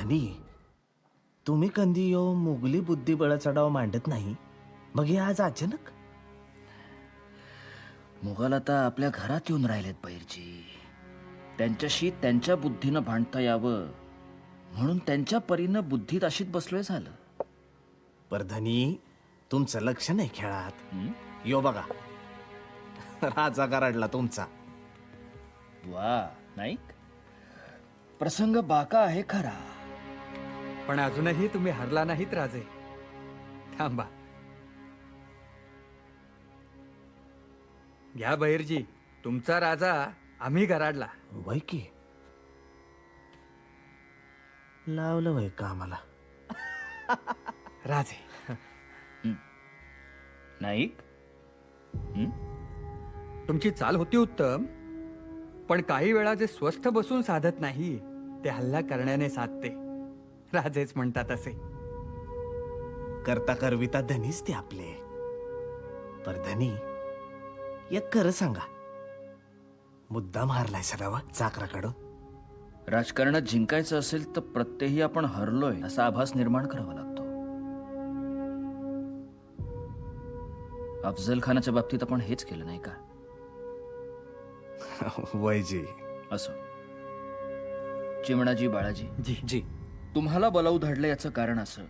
धनी, तुम्ही कधी यो मुघली बुद्धिबळाचा डाव मांडत नाही, मग हे आज अचानक? मुघल आता आपल्या घरात येऊन राहिलेत बहिरजी. त्यांच्याशी त्यांच्या बुद्धीनं भांडता यावं म्हणून त्यांच्या परीनं बुद्धीत अशीत बसलोय झालं. पर धनी, तुमचं लक्ष नाही खेळात. यो बघा, राजा गराडला तुमचा. वा नाईक, प्रसंग बाका आहे खरा. पण अजूनही तुम्ही हरला नाहीत राजे. थांबा. घ्या बहिरजी, तुमचा राजा आम्ही गराडला. वय की लावलं वय कामाला. राजे, नाईक, तुमची चाल होती उत्तम, पण काही वेळा जे स्वस्थ बसून साधत नाही ते हल्ला करण्याने साधते. राजेच म्हणतात असे. करता करविता धनीच ते आपले. पर धनी, एक खरं सांगा, मुद्दाम हारलाय सरावा चाकराकडून? राजकारणात जिंकायचं असेल तर प्रत्येही आपण हरलोय असा आभास निर्माण करावा लागतो. अफजल खानाच्या बाबतीत आपण हेच केलं नाही का? वयजी. असो. चिमणाजी, बाळाजी, जी जी. तुम्हाला बोलावू धाडलं याचं कारण असं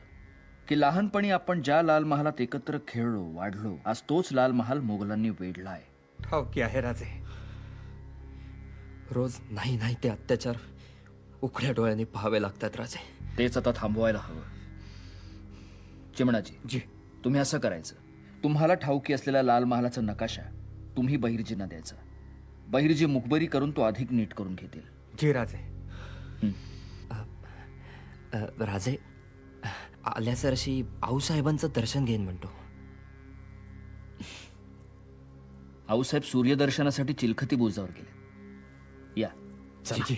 की लहानपणी आपण ज्या लाल महालात एकत्र खेळलो, वाढलो, आज तोच लाल महाल मोगलांनी वेढलाय. ठाऊकी आहे राजे. रोज नाही नाही ते अत्याचार उघड्या डोळ्यांनी पाहावे लागतात राजे. तेच आता थांबवायला हवं. चिमणाजी, जी. तुम्ही असं करायचं, तुम्हाला ठाऊकी असलेला लाल महालाचा नकाशा तुम्ही बहिर्जींना द्यायचा. बहिर्जी मुखबरी करून तो अधिक नीट करून घेतील. जी राजे. राजे, आल्यासरशी आऊसाहेबांचं दर्शन घेईन म्हणतो. आऊसाहेब सूर्यदर्शनासाठी चिलखती बुजावर गेले. या चला. जी.